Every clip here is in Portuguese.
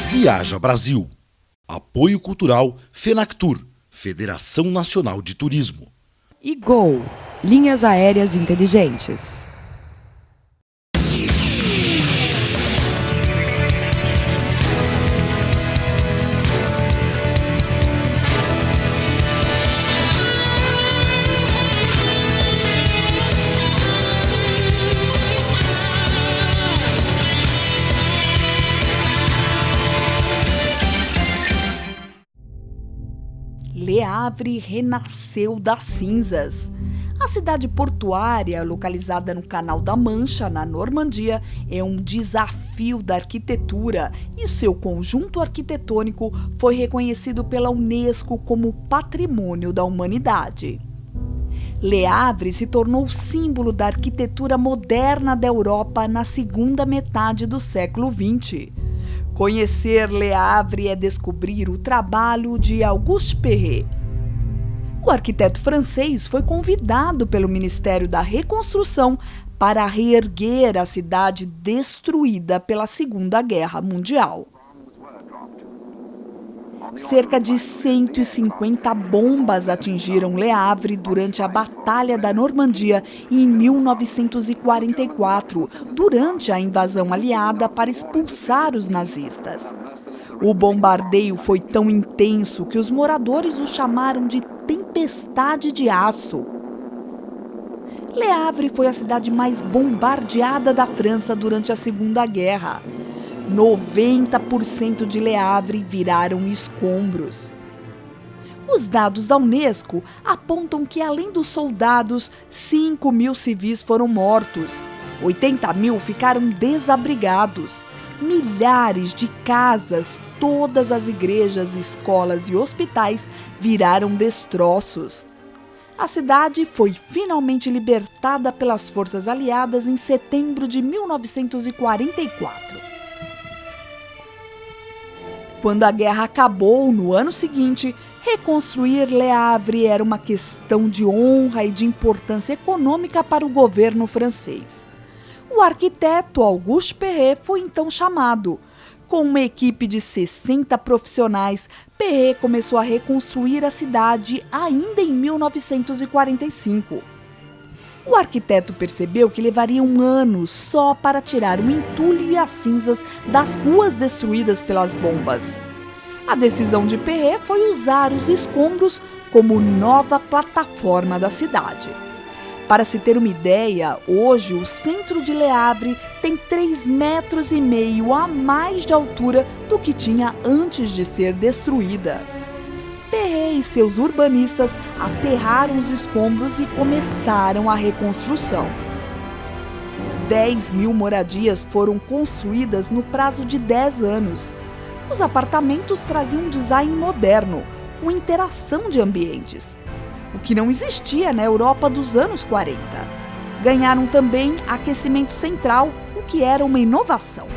Viaja Brasil. Apoio Cultural FENACTUR, Federação Nacional de Turismo. E Gol, linhas aéreas inteligentes. Le Havre renasceu das cinzas. A cidade portuária, localizada no Canal da Mancha, na Normandia, é um desafio da arquitetura e seu conjunto arquitetônico foi reconhecido pela Unesco como Patrimônio da Humanidade. Le Havre se tornou símbolo da arquitetura moderna da Europa na segunda metade do século XX. Conhecer Le Havre é descobrir o trabalho de Auguste Perret. O arquiteto francês foi convidado pelo Ministério da Reconstrução para reerguer a cidade destruída pela Segunda Guerra Mundial. Cerca de 150 bombas atingiram Le Havre durante a Batalha da Normandia em 1944, durante a invasão aliada para expulsar os nazistas. O bombardeio foi tão intenso que os moradores o chamaram de Tempestade de Aço. Le Havre foi a cidade mais bombardeada da França durante a Segunda Guerra. 90% de Le Havre viraram escombros. Os dados da Unesco apontam que, além dos soldados, 5.000 civis foram mortos, 80.000 ficaram desabrigados, milhares de casas, todas as igrejas, escolas e hospitais viraram destroços. A cidade foi finalmente libertada pelas forças aliadas em setembro de 1944. Quando a guerra acabou no ano seguinte, reconstruir Le Havre era uma questão de honra e de importância econômica para o governo francês. O arquiteto Auguste Perret foi então chamado. Com uma equipe de 60 profissionais, Perret começou a reconstruir a cidade ainda em 1945. O arquiteto percebeu que levaria um ano só para tirar o entulho e as cinzas das ruas destruídas pelas bombas. A decisão de Perret foi usar os escombros como nova plataforma da cidade. Para se ter uma ideia, hoje o centro de Le Havre tem 3,5 metros a mais de altura do que tinha antes de ser destruída. Perret e seus urbanistas aterraram os escombros e começaram a reconstrução. 10.000 moradias foram construídas no prazo de 10 anos. Os apartamentos traziam um design moderno, com interação de ambientes, o que não existia na Europa dos anos 40. Ganharam também aquecimento central, o que era uma inovação.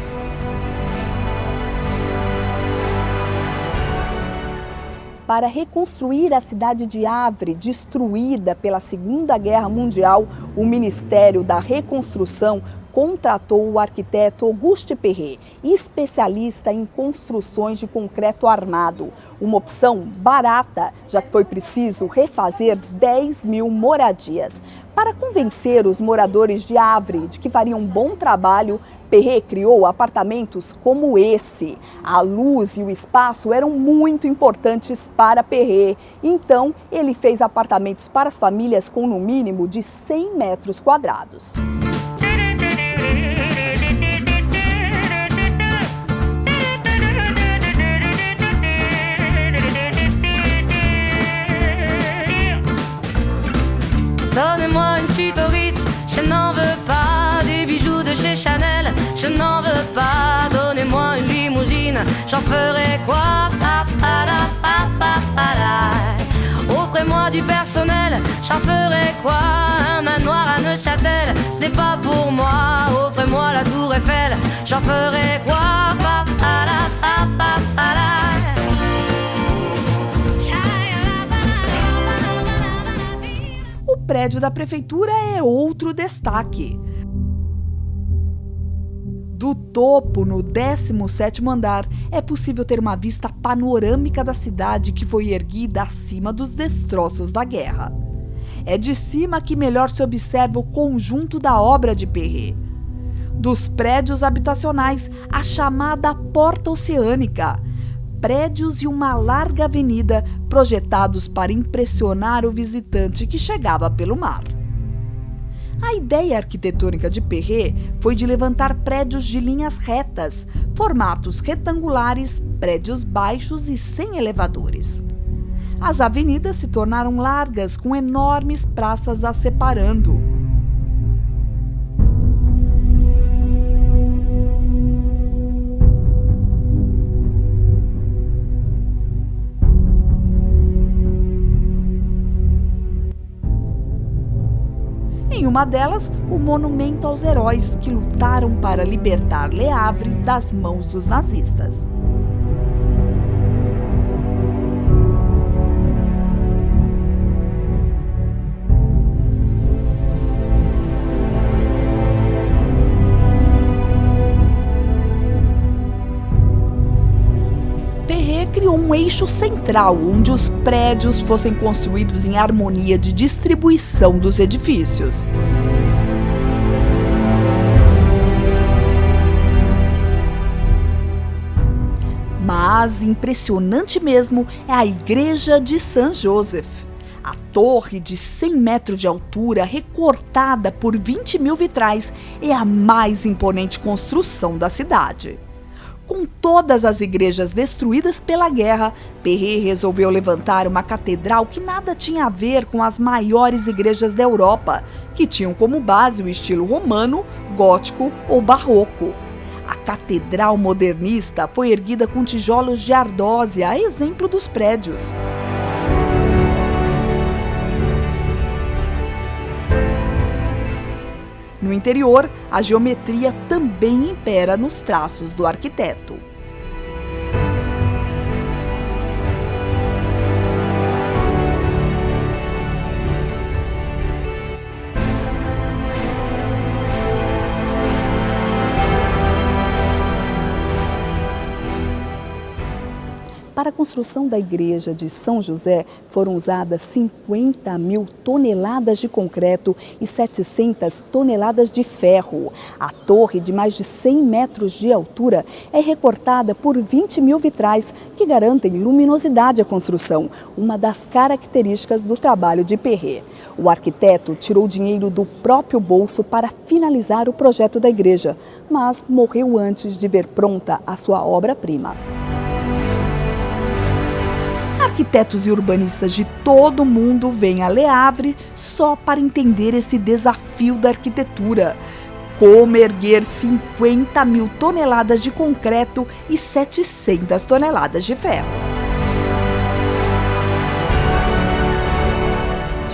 Para reconstruir a cidade de Havre, destruída pela Segunda Guerra Mundial, o Ministério da Reconstrução contratou o arquiteto Auguste Perret, especialista em construções de concreto armado. Uma opção barata, já que foi preciso refazer 10.000 moradias. Para convencer os moradores de Havre de que faria um bom trabalho, Perret criou apartamentos como esse. A luz e o espaço eram muito importantes para Perret. Então, ele fez apartamentos para as famílias com no mínimo de 100 metros quadrados. Donnez-moi une suite au Ritz, je n'en veux pas. Des bijoux de chez Chanel, je n'en veux pas. Donnez-moi une limousine, j'en ferai quoi? Offrez-moi du personnel, j'en ferai quoi? Un manoir à Neuchâtel, ce n'est pas pour moi. Offrez-moi la tour Eiffel, j'en ferai quoi? O prédio da prefeitura é outro destaque. Do topo, no 17º andar, é possível ter uma vista panorâmica da cidade que foi erguida acima dos destroços da guerra. É de cima que melhor se observa o conjunto da obra de Perret. Dos prédios habitacionais, a chamada Porta Oceânica, prédios e uma larga avenida projetados para impressionar o visitante que chegava pelo mar. A ideia arquitetônica de Perret foi de levantar prédios de linhas retas, formatos retangulares, prédios baixos e sem elevadores. As avenidas se tornaram largas, com enormes praças as separando. Em uma delas, o monumento aos heróis que lutaram para libertar Le Havre das mãos dos nazistas. Perret criou um eixo central onde os prédios fossem construídos em harmonia de distribuição dos edifícios. Mas impressionante mesmo é a igreja de Saint-Joseph. A torre de 100 metros de altura, recortada por 20 mil vitrais, é a mais imponente construção da cidade. Com todas as igrejas destruídas pela guerra, Perret resolveu levantar uma catedral que nada tinha a ver com as maiores igrejas da Europa, que tinham como base o estilo romano, gótico ou barroco. A catedral modernista foi erguida com tijolos de ardósia, a exemplo dos prédios. No interior, a geometria também impera nos traços do arquiteto. Para a construção da igreja de São José, foram usadas 50 mil toneladas de concreto e 700 toneladas de ferro. A torre, de mais de 100 metros de altura, é recortada por 20 mil vitrais que garantem luminosidade à construção, uma das características do trabalho de Perret. O arquiteto tirou dinheiro do próprio bolso para finalizar o projeto da igreja, mas morreu antes de ver pronta a sua obra-prima. Arquitetos e urbanistas de todo o mundo vêm a Le Havre só para entender esse desafio da arquitetura. Como erguer 50 mil toneladas de concreto e 700 toneladas de ferro.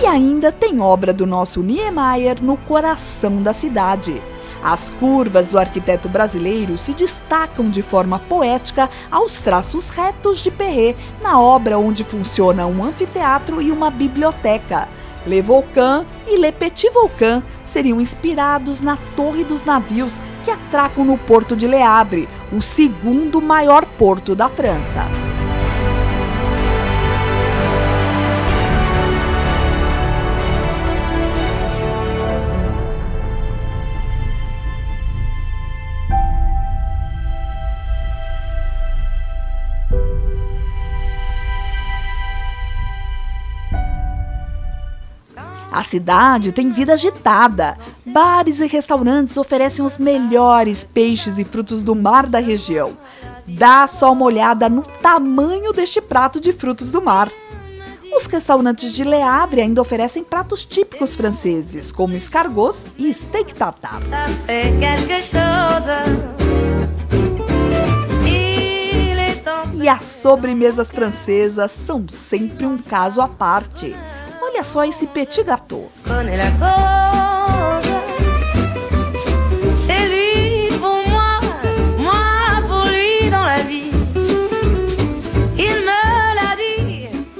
E ainda tem obra do nosso Niemeyer no coração da cidade. As curvas do arquiteto brasileiro se destacam de forma poética aos traços retos de Perret, na obra onde funciona um anfiteatro e uma biblioteca. Le Volcan e Le Petit Volcan seriam inspirados na Torre dos Navios que atracam no porto de Le Havre, o segundo maior porto da França. A cidade tem vida agitada. Bares e restaurantes oferecem os melhores peixes e frutos do mar da região. Dá só uma olhada no tamanho deste prato de frutos do mar. Os restaurantes de Le Havre ainda oferecem pratos típicos franceses, como escargots e steak tartare. E as sobremesas francesas são sempre um caso à parte. Olha só esse petit gâteau.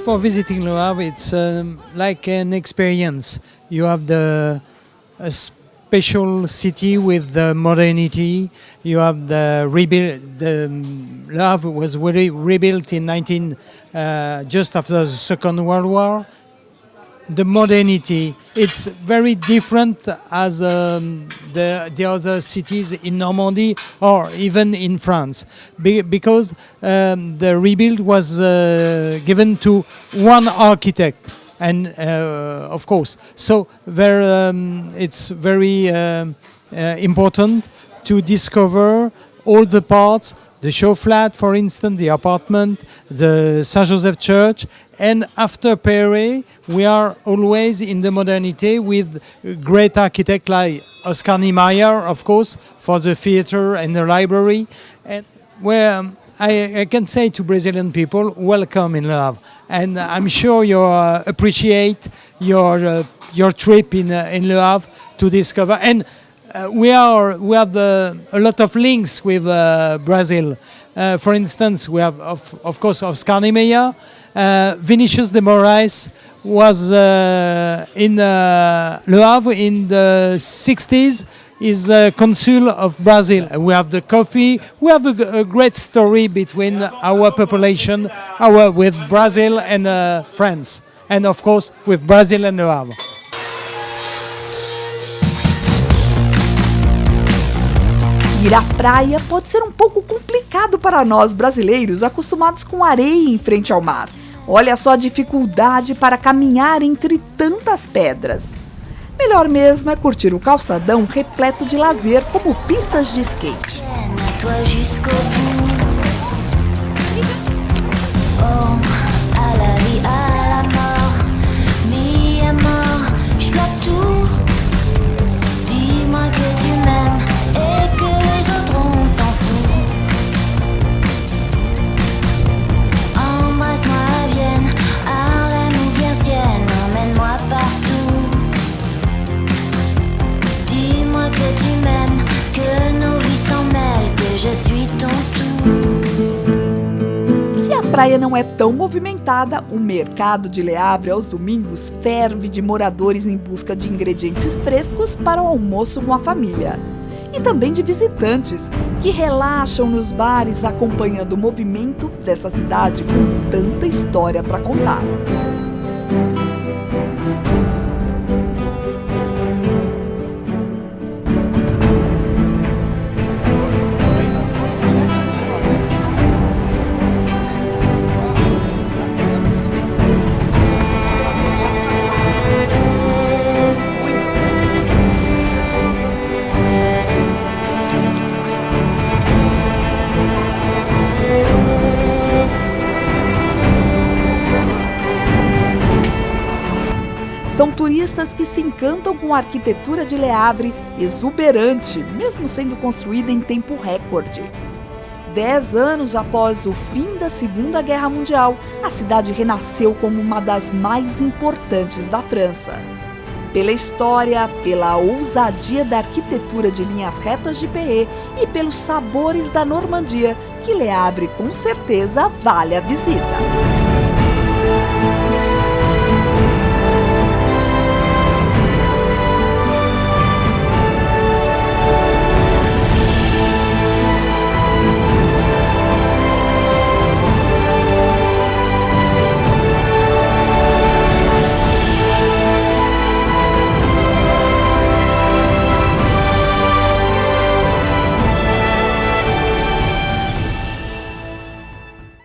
For visiting Le Havre, it's like an experience. You have special city with the modernity. You have the rebuild. The Le Havre was rebuilt in just after the Second World War. The modernity, it's very different as the other cities in Normandy or even in France, because the rebuild was given to one architect, and of course, so it's very important to discover all the parts, the show flat, for instance, the apartment, the Saint-Joseph Church. And after Perret, we are always in the modernity with great architects like Oscar Niemeyer, of course, for the theater and the library. And where I can say to Brazilian people, welcome in Le Havre. And I'm sure you appreciate your trip in Le Havre to discover. And we have a lot of links with Brazil. For instance, we have, of course, Oscar Niemeyer. Vinicius de Moraes was in Le Havre in the 60s. Is consul of Brazil. We have the coffee. We have a great story between our population, with Brazil and France, and of course with Brazil and Le Havre. Ir à praia pode ser um pouco complicado para nós brasileiros, acostumados com areia em frente ao mar. Olha só a dificuldade para caminhar entre tantas pedras. Melhor mesmo é curtir o calçadão repleto de lazer, como pistas de skate. A praia não é tão movimentada, o mercado de Le Havre aos domingos ferve de moradores em busca de ingredientes frescos para o almoço com a família. E também de visitantes que relaxam nos bares acompanhando o movimento dessa cidade com tanta história para contar. São turistas que se encantam com a arquitetura de Le Havre, exuberante, mesmo sendo construída em tempo recorde. 10 anos após o fim da Segunda Guerra Mundial, a cidade renasceu como uma das mais importantes da França. Pela história, pela ousadia da arquitetura de linhas retas de Perret e pelos sabores da Normandia, que Le Havre com certeza vale a visita.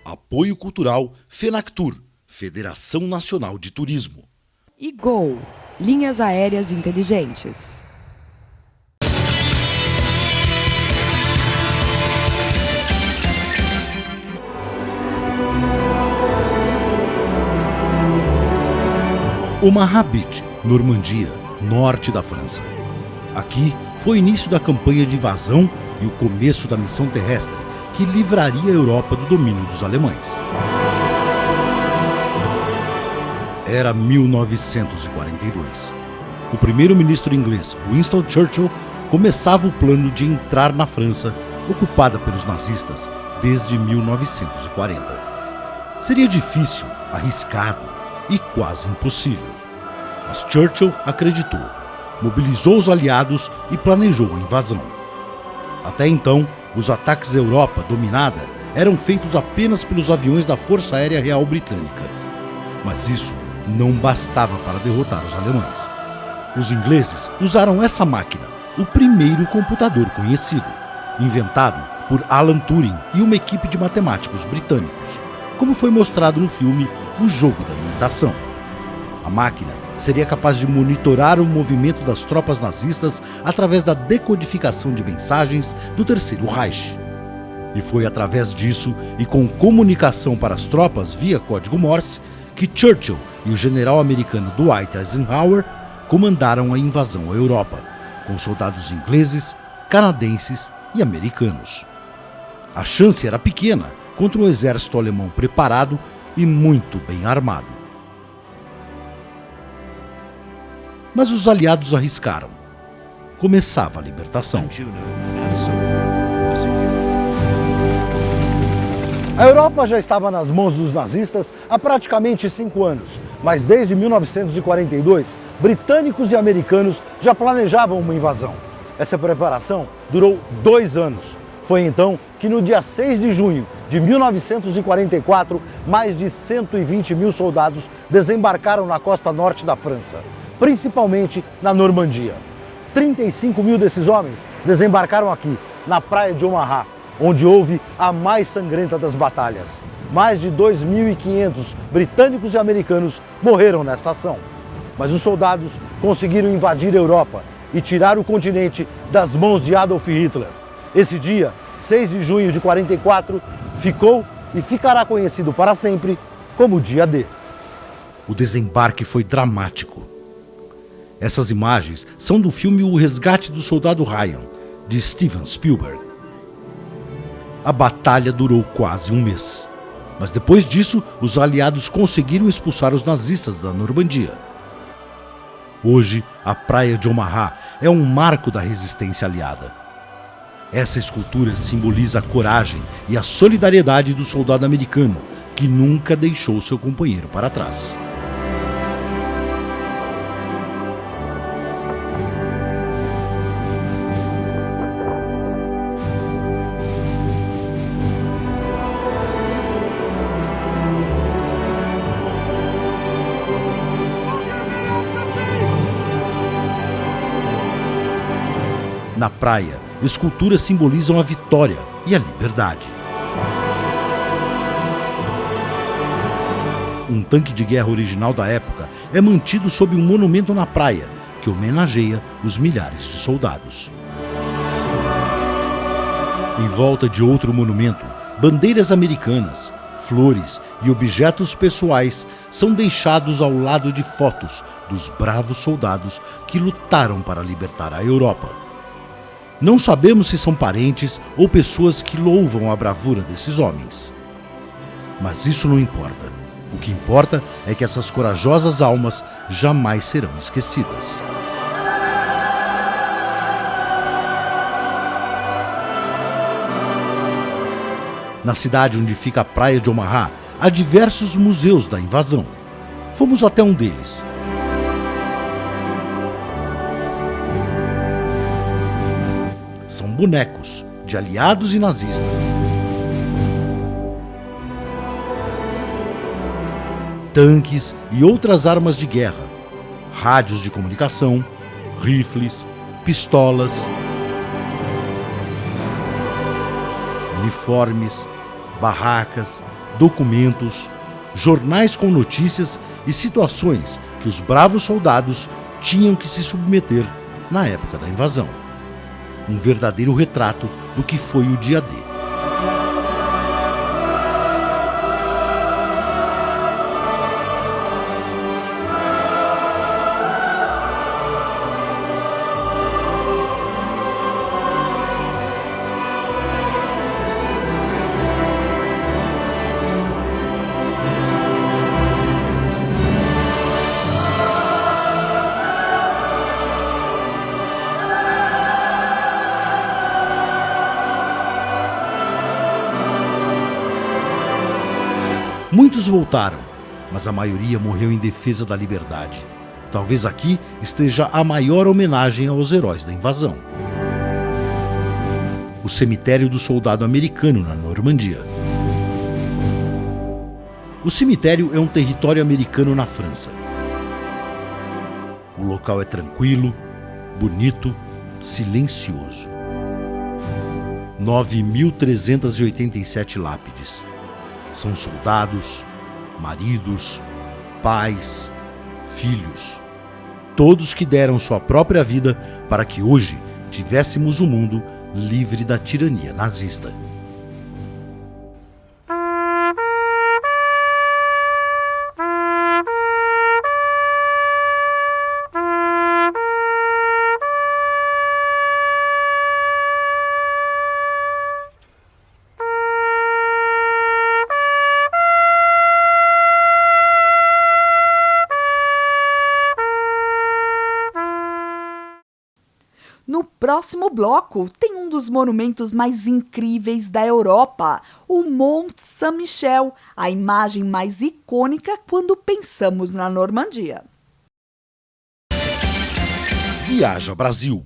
Apoio Cultural FENACTUR, Federação Nacional de Turismo. E Gol, linhas aéreas inteligentes. Omaha Beach, Normandia, norte da França. Aqui foi o início da campanha de invasão e o começo da missão terrestre que livraria a Europa do domínio dos alemães. Era 1942. O primeiro-ministro inglês, Winston Churchill, começava o plano de entrar na França, ocupada pelos nazistas desde 1940. Seria difícil, arriscado e quase impossível. Mas Churchill acreditou. mobilizou os aliados e planejou a invasão. Até então, os ataques à Europa dominada eram feitos apenas pelos aviões da Força Aérea Real Britânica. Mas isso não bastava para derrotar os alemães. Os ingleses usaram essa máquina, o primeiro computador conhecido, inventado por Alan Turing e uma equipe de matemáticos britânicos, como foi mostrado no filme O Jogo da Imitação. A máquina seria capaz de monitorar o movimento das tropas nazistas através da decodificação de mensagens do Terceiro Reich. E foi através disso e com comunicação para as tropas via código Morse que Churchill e o general americano Dwight Eisenhower comandaram a invasão à Europa, com soldados ingleses, canadenses e americanos. A chance era pequena contra um exército alemão preparado e muito bem armado. Mas os aliados arriscaram. Começava a libertação. A Europa já estava nas mãos dos nazistas há praticamente 5 anos, mas desde 1942, britânicos e americanos já planejavam uma invasão. Essa preparação durou 2 anos. Foi então que no dia 6 de junho de 1944, mais de 120 mil soldados desembarcaram na costa norte da França, principalmente na Normandia. 35 mil desses homens desembarcaram aqui, na praia de Omaha, onde houve a mais sangrenta das batalhas. Mais de 2.500 britânicos e americanos morreram nessa ação. Mas os soldados conseguiram invadir a Europa e tirar o continente das mãos de Adolf Hitler. Esse dia, 6 de junho de 44, ficou e ficará conhecido para sempre como o Dia D. O desembarque foi dramático. Essas imagens são do filme O Resgate do Soldado Ryan, de Steven Spielberg. A batalha durou quase um mês. Mas depois disso, os aliados conseguiram expulsar os nazistas da Normandia. Hoje, a praia de Omaha é um marco da resistência aliada. Essa escultura simboliza a coragem e a solidariedade do soldado americano, que nunca deixou seu companheiro para trás. Na praia, esculturas simbolizam a vitória e a liberdade. Um tanque de guerra original da época é mantido sob um monumento na praia, que homenageia os milhares de soldados. Em volta de outro monumento, bandeiras americanas, flores e objetos pessoais são deixados ao lado de fotos dos bravos soldados que lutaram para libertar a Europa. Não sabemos se são parentes ou pessoas que louvam a bravura desses homens. Mas isso não importa. O que importa é que essas corajosas almas jamais serão esquecidas. Na cidade onde fica a praia de Omaha, há diversos museus da invasão. Fomos até um deles. São bonecos de aliados e nazistas. Tanques e outras armas de guerra, rádios de comunicação, rifles, pistolas, uniformes, barracas, documentos, jornais com notícias e situações que os bravos soldados tinham que se submeter na época da invasão. Um verdadeiro retrato do que foi o Dia D. Muitos voltaram, mas a maioria morreu em defesa da liberdade. Talvez aqui esteja a maior homenagem aos heróis da invasão. O cemitério do soldado americano na Normandia. O cemitério é um território americano na França. O local é tranquilo, bonito, silencioso. 9.387 lápides. São soldados, maridos, pais, filhos, todos que deram sua própria vida para que hoje tivéssemos um mundo livre da tirania nazista. No próximo bloco, tem um dos monumentos mais incríveis da Europa, o Mont Saint-Michel, a imagem mais icônica quando pensamos na Normandia. Viaja Brasil.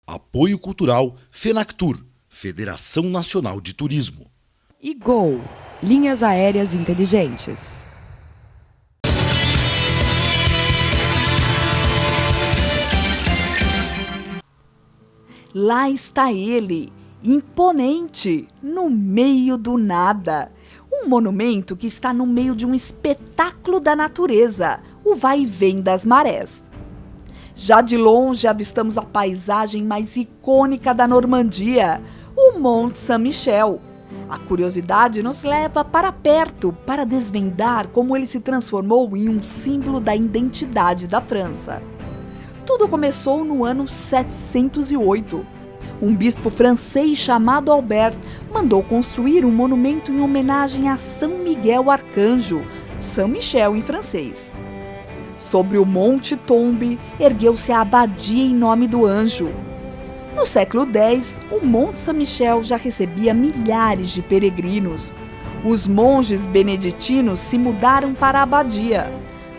Apoio Cultural FENACTUR, Federação Nacional de Turismo. E Gol, linhas aéreas inteligentes. Lá está ele, imponente, no meio do nada. Um monumento que está no meio de um espetáculo da natureza, o vai e vem das marés. Já de longe avistamos a paisagem mais icônica da Normandia, o Mont Saint-Michel. A curiosidade nos leva para perto para desvendar como ele se transformou em um símbolo da identidade da França. Tudo começou no ano 708. Um bispo francês chamado Albert mandou construir um monumento em homenagem a São Miguel Arcanjo, Saint-Michel em francês. Sobre o Monte Tombe, ergueu-se a abadia em nome do anjo. No século X, o Monte Saint-Michel já recebia milhares de peregrinos. Os monges beneditinos se mudaram para a abadia.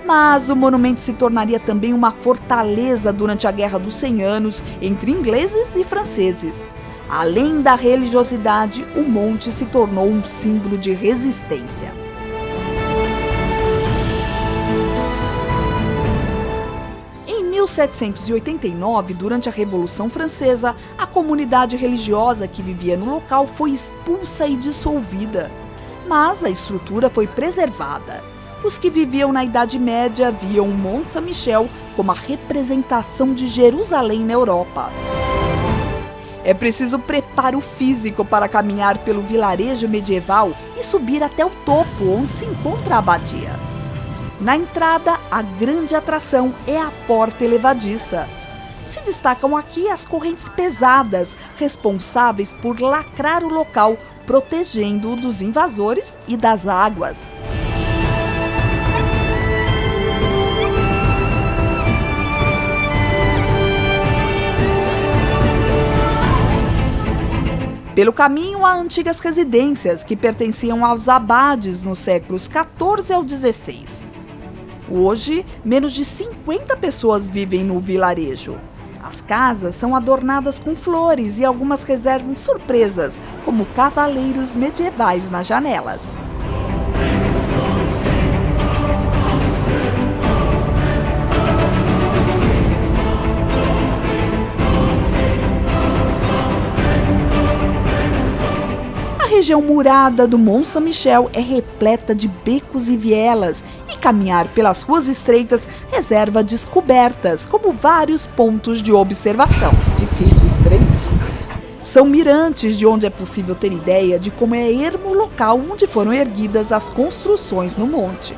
Mas o monumento se tornaria também uma fortaleza durante a Guerra dos 100 Anos entre ingleses e franceses. Além da religiosidade, o monte se tornou um símbolo de resistência. Em 1789, durante a Revolução Francesa, a comunidade religiosa que vivia no local foi expulsa e dissolvida. Mas a estrutura foi preservada. Os que viviam na Idade Média viam o Monte Saint-Michel como a representação de Jerusalém na Europa. É preciso preparo físico para caminhar pelo vilarejo medieval e subir até o topo, onde se encontra a abadia. Na entrada, a grande atração é a porta elevadiça. Se destacam aqui as correntes pesadas, responsáveis por lacrar o local, protegendo-o dos invasores e das águas. Pelo caminho há antigas residências que pertenciam aos abades nos séculos XIV ao XVI. Hoje, menos de 50 pessoas vivem no vilarejo. As casas são adornadas com flores e algumas reservam surpresas, como cavaleiros medievais nas janelas. A região murada do Mont Saint-Michel é repleta de becos e vielas, e caminhar pelas ruas estreitas reserva descobertas, como vários pontos de observação. Difícil, estreito. São mirantes de onde é possível ter ideia de como é ermo o local onde foram erguidas as construções no monte.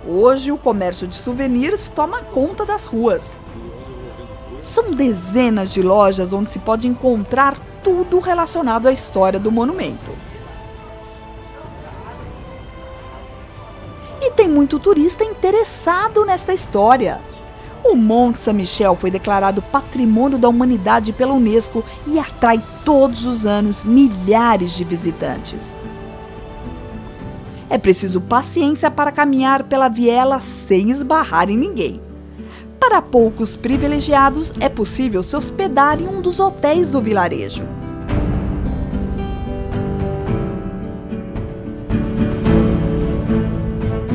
Hoje, o comércio de souvenirs toma conta das ruas. São dezenas de lojas onde se pode encontrar tudo relacionado à história do monumento. E tem muito turista interessado nesta história. O Monte Saint-Michel foi declarado Patrimônio da Humanidade pela Unesco e atrai todos os anos milhares de visitantes. É preciso paciência para caminhar pela viela sem esbarrar em ninguém. Para poucos privilegiados, é possível se hospedar em um dos hotéis do vilarejo.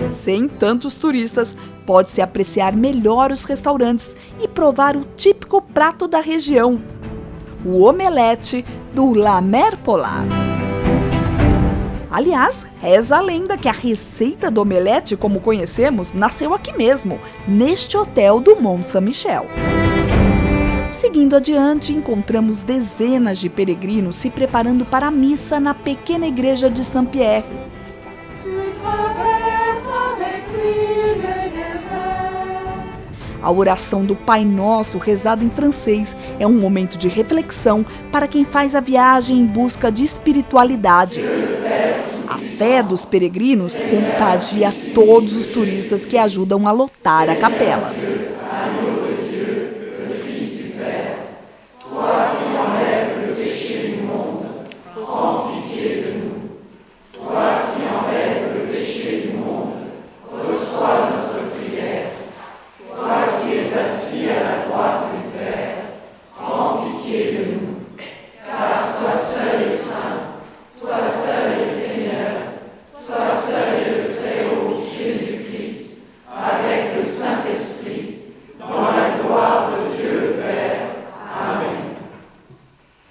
Sem tantos turistas, pode-se apreciar melhor os restaurantes e provar o típico prato da região, o omelete do La Mer Polar. Aliás, reza a lenda que a receita do omelete, como conhecemos, nasceu aqui mesmo, neste hotel do Mont Saint-Michel. Seguindo adiante, encontramos dezenas de peregrinos se preparando para a missa na pequena igreja de Saint-Pierre. A oração do Pai Nosso, rezada em francês, é um momento de reflexão para quem faz a viagem em busca de espiritualidade. A fé dos peregrinos contagia todos os turistas que ajudam a lotar a capela.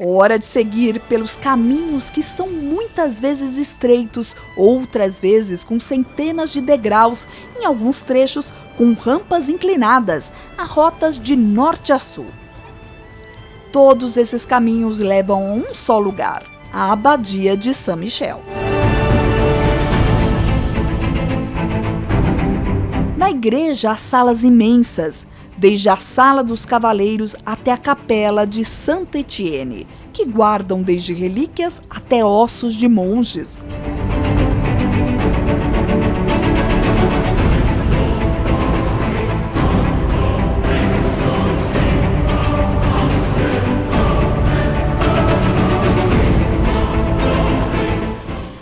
Hora de seguir pelos caminhos que são muitas vezes estreitos, outras vezes com centenas de degraus, em alguns trechos com rampas inclinadas, a rotas de norte a sul. Todos esses caminhos levam a um só lugar, a Abadia de Saint-Michel. Na igreja há salas imensas, desde a Sala dos Cavaleiros até a Capela de Saint-Étienne, que guardam desde relíquias até ossos de monges.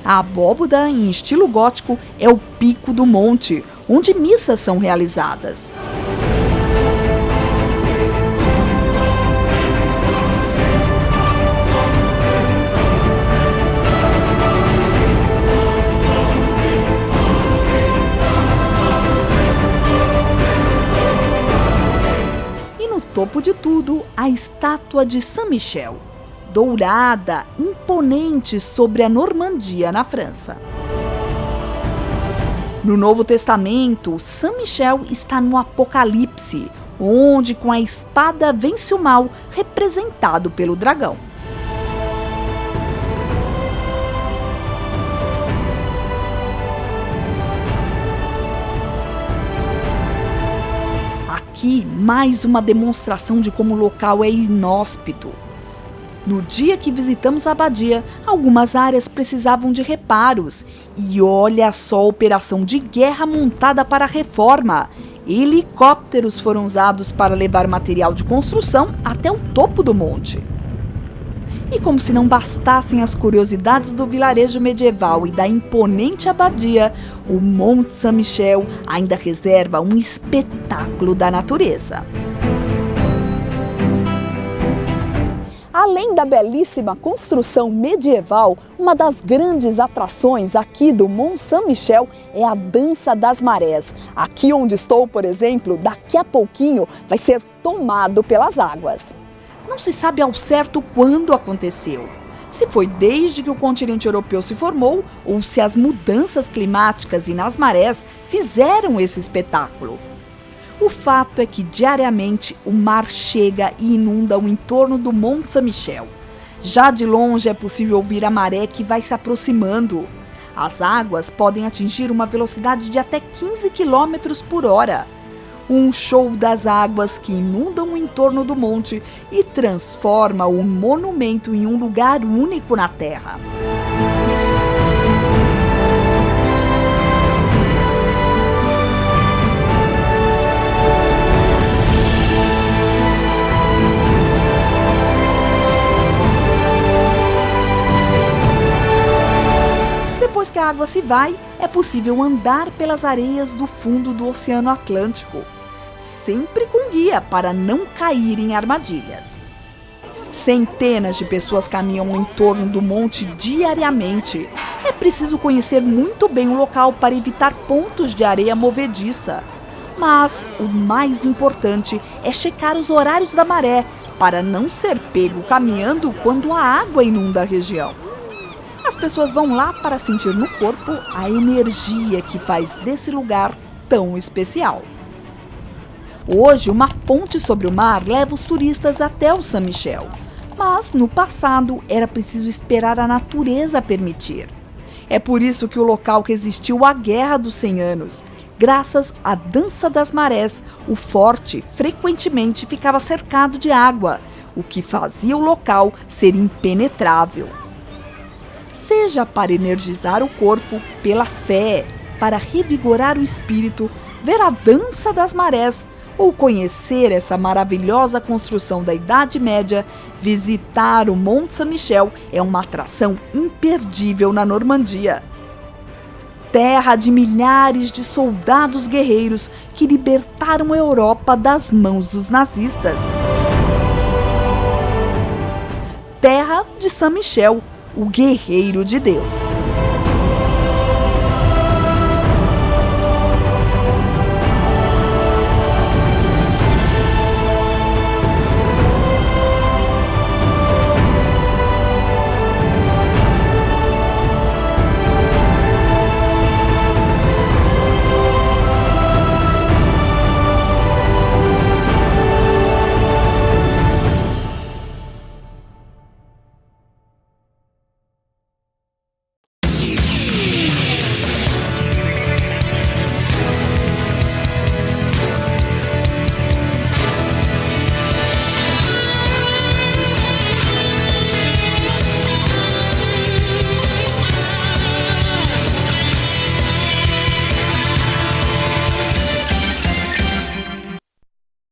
A abóboda, em estilo gótico, é o pico do monte, onde missas são realizadas. Topo de tudo, a estátua de Saint-Michel, dourada, imponente sobre a Normandia, na França. No Novo Testamento, Saint-Michel está no Apocalipse, onde com a espada vence o mal, representado pelo dragão. Aqui, mais uma demonstração de como o local é inóspito. No dia que visitamos a abadia, algumas áreas precisavam de reparos. E olha só a operação de guerra montada para a reforma. Helicópteros foram usados para levar material de construção até o topo do monte. E como se não bastassem as curiosidades do vilarejo medieval e da imponente abadia, o Mont Saint-Michel ainda reserva um espetáculo da natureza. Além da belíssima construção medieval, uma das grandes atrações aqui do Mont Saint-Michel é a Dança das Marés. Aqui onde estou, por exemplo, daqui a pouquinho vai ser tomado pelas águas. Não se sabe ao certo quando aconteceu. Se foi desde que o continente europeu se formou ou se as mudanças climáticas e nas marés fizeram esse espetáculo. O fato é que diariamente o mar chega e inunda o entorno do Mont Saint-Michel. Já de longe é possível ouvir a maré que vai se aproximando. As águas podem atingir uma velocidade de até 15 km por hora. Um show das águas que inundam o entorno do monte e transforma o monumento em um lugar único na Terra. Depois que a a água se vai, é possível andar pelas areias do fundo do Oceano Atlântico, sempre com guia para não cair em armadilhas. Centenas de pessoas caminham em torno do monte diariamente. É preciso conhecer muito bem o local para evitar pontos de areia movediça. Mas o mais importante é checar os horários da maré, para não ser pego caminhando quando a água inunda a região. As pessoas vão lá para sentir no corpo a energia que faz desse lugar tão especial. Hoje, uma ponte sobre o mar leva os turistas até o Saint-Michel. Mas, no passado, era preciso esperar a natureza permitir. É por isso que o local resistiu à Guerra dos 100 Anos. Graças à dança das marés, o forte frequentemente ficava cercado de água, o que fazia o local ser impenetrável. Seja para energizar o corpo, pela fé, para revigorar o espírito, ver a dança das marés ou conhecer essa maravilhosa construção da Idade Média, visitar o Monte Saint-Michel é uma atração imperdível na Normandia. Terra de milhares de soldados guerreiros que libertaram a Europa das mãos dos nazistas. Terra de Saint-Michel, o guerreiro de Deus.